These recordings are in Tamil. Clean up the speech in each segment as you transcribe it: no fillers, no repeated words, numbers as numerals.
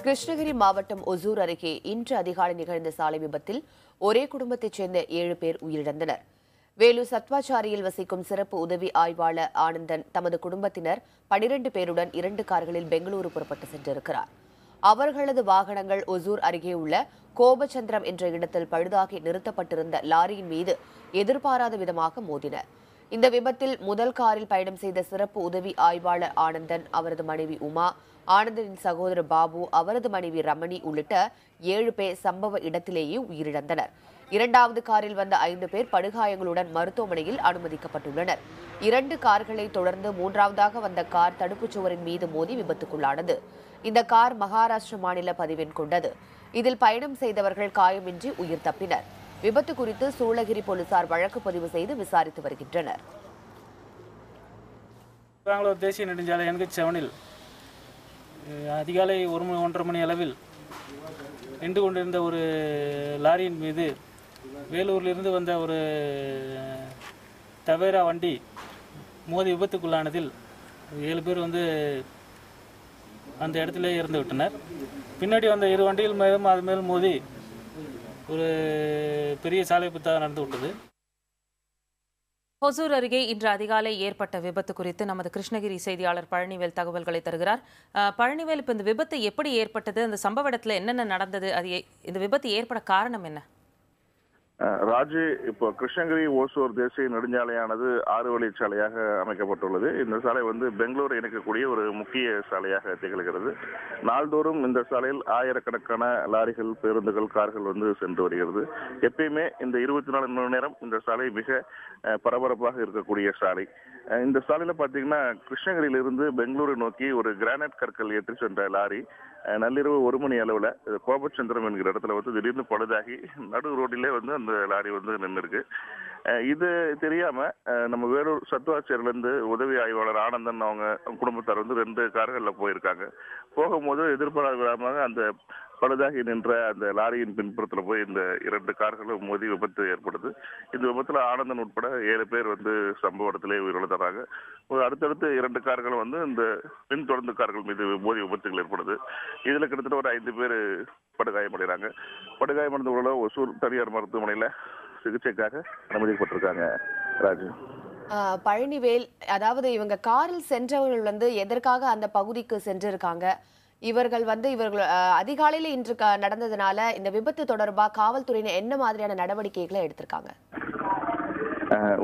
கிருஷ்ணகிரி மாவட்டம் ஒசூர் அருகே இன்று அதிகாலை நிகழ்ந்த சாலை விபத்தில் ஒரே குடும்பத்தைச் சேர்ந்த 7 பேர் உயிரிழந்தனர். வேலூர் சத்வாச்சாரியில் வசிக்கும் சிறப்பு உதவி ஆய்வாளர் ஆனந்தன் தமது குடும்பத்தினர் 12 பேருடன் 2 கார்களில் பெங்களூரு புறப்பட்டு சென்றிருக்கிறார். அவர்களது வாகனங்கள் ஒசூர் அருகே உள்ள கோபச்சந்திரம் என்ற இடத்தில் பழுதாகி நிறுத்தப்பட்டிருந்த லாரியின் மீது எதிர்பாராத விதமாக மோதின. இந்த விபத்தில் முதல் காரில் பயணம் செய்த சிறப்பு உதவி ஆய்வாளர் ஆனந்தன், அவரது மனைவி உமா, ஆனந்தனின் சகோதரர் பாபு, அவரது மனைவி ரமணி உள்ளிட்ட 7 பேர் சம்பவ இடத்திலேயே உயிரிழந்தனர். இரண்டாவது காரில் வந்த 5 பேர் படுகாயங்களுடன் மருத்துவமனையில் அனுமதிக்கப்பட்டுள்ளனர். 2 கார்களை தொடர்ந்து மூன்றாவதாக வந்த கார் தடுப்புச் சுவரின் மீது மோதி விபத்துக்குள்ளானது. இந்த கார் மகாராஷ்டிர மாநில பதிவெண் கொண்டது. இதில் பயணம் செய்தவர்கள் காயமின்றி உயிர் தப்பினர். விபத்து குறித்து சூளகிரி போலீசார் வழக்கு பதிவு செய்து விசாரித்து வருகின்றனர். பெங்களூர் தேசிய நெடுஞ்சாலை NH7 அதிகாலை 1:30 மணி அளவில் நின்று கொண்டிருந்த ஒரு லாரியின் மீது வேலூரிலிருந்து வந்த ஒரு தவேரா வண்டி மோதி விபத்துக்குள்ளானதில் 7 பேர் அந்த இடத்திலே இறந்து விட்டனர். பின்னாடி வந்த 2 வண்டிகள் மேலும் அது மேல் மோதி ஒரு பெரிய சாலை விபத்தாக நடந்து விட்டது. ஒசூர் அருகே இன்று அதிகாலை ஏற்பட்ட விபத்து குறித்து நமது கிருஷ்ணகிரி செய்தியாளர் பழனிவேல் தகவல்களை தருகிறார். பழனிவேல், இப்போ இந்த விபத்து எப்படி ஏற்பட்டது? அந்த சம்பவ இடத்துல என்னென்ன நடந்தது? இந்த விபத்து ஏற்பட காரணம் என்ன? ராஜு, இப்போ கிருஷ்ணகிரி ஓசூர் தேசிய நெடுஞ்சாலையானது 6 வழிச்சாலையாக அமைக்கப்பட்டுள்ளது. இந்த சாலை பெங்களூர் இணைக்கக்கூடிய ஒரு முக்கிய சாலையாக திகழ்கிறது. நாள்தோறும் இந்த சாலையில் ஆயிரக்கணக்கான லாரிகள், பேருந்துகள், கார்கள் சென்று வருகிறது. எப்பயுமே இந்த 24 மணி நேரம் இந்த சாலை மிக பரபரப்பாக இருக்கக்கூடிய சாலை. இந்த சாலையில பாத்தீங்கன்னா கிருஷ்ணகிரியிலிருந்து பெங்களூரை நோக்கி ஒரு கிரானைட் கற்கள் ஏற்றி சென்ற லாரி நள்ளிரவு 1 மணி அளவுல கோபச்சந்திரம் என்கிற இடத்துல திடீர்னு பழுதாகி நடு ரோட்டிலே அந்த லாரி நின்று இருக்கு. இது தெரியாம நம்ம வேலூர் சத்வாச்சாரியிலிருந்து உதவி ஆய்வாளர் ஆனந்தன் அவங்க குடும்பத்தார் 2 கார்கள்ல போயிருக்காங்க. போகும்போது எதிர்பாராத விதமாக அந்த பழுதாகி நின்ற அந்த லாரியின் பின்புறத்துல போய் இந்த 2 கார்களும் மோதி விபத்து ஏற்படுது. இந்த விபத்துல ஆனந்தன் உட்பட 7 பேர் சம்பவ இடத்திலே உயிரிழந்தாங்க. அடுத்தடுத்து 2 கார்களும் இந்த பின் தொடர்ந்து கார்கள் மீது மோதி விபத்துகள் ஏற்படுது. இதுல கிட்டத்தட்ட ஒரு 5 பேர் படுகாயமடைகிறாங்க. படுகாயமடைந்தவர்கள ஒசூர் தனியார் மருத்துவமனையில சிகிச்சைக்காக அனுமதிக்கப்பட்டிருக்காங்க. ராஜு, பழனிவேல், அதாவது இவங்க காரில் சென்றவர்கள் எதற்காக அந்த பகுதிக்கு சென்றிருக்காங்க? இவர்கள் அதிகாலையில இன்று நடந்ததுனால இந்த விபத்து தொடர்பா காவல்துறையினர் என்ன மாதிரியான நடவடிக்கைகளை எடுத்திருக்காங்க?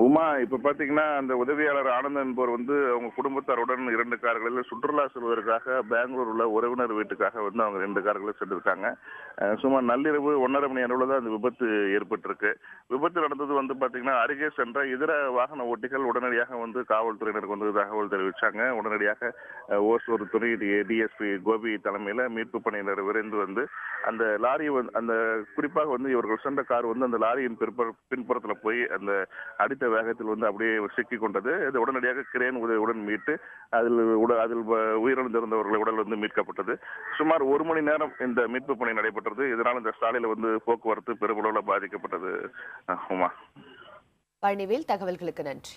உமா, இப்ப பாத்தீங்கன்னா அந்த உதவியாளர் ஆனந்தன் என்பவர் அவங்க குடும்பத்தாருடன் 2 கார்களில் சுற்றுலா செல்வதற்காக பெங்களூர் உள்ள உறவினர் வீட்டுக்காக அவங்க 2 கார்களில் சென்றிருக்காங்க. சுமார் நள்ளிரவு 1:30 மணி அளவுல தான் அந்த விபத்து ஏற்பட்டிருக்கு. விபத்து நடந்தது பாத்தீங்கன்னா அருகே சென்ற இதர வாகன ஓட்டிகள் உடனடியாக காவல்துறையினருக்கு தகவல் தெரிவிச்சாங்க. உடனடியாக ஓசூர் துணை DSP கோபி தலைமையில மீட்பு பணியினர் விரைந்து அந்த லாரி அந்த குறிப்பாக இவர்கள் சென்ற கார் அந்த லாரியின் பின்புறத்துல போய் அந்த அடித்த வேகத்தில் அப்படியே சிக்கிக் கொண்டது. இது உடனடியாக கிரேன் உதவியுடன் மீட்டு அதில் உயிரிழந்திருந்தவர்கள் உடல் மீட்கப்பட்டது. சுமார் 1 மணி நேரம் இந்த மீட்பு பணி நடைபெற்றது. இதனால் இந்த சாலையில போக்குவரத்து பெருமளவில் பாதிக்கப்பட்டது. பழனிவேல், தகவல்களுக்கு நன்றி.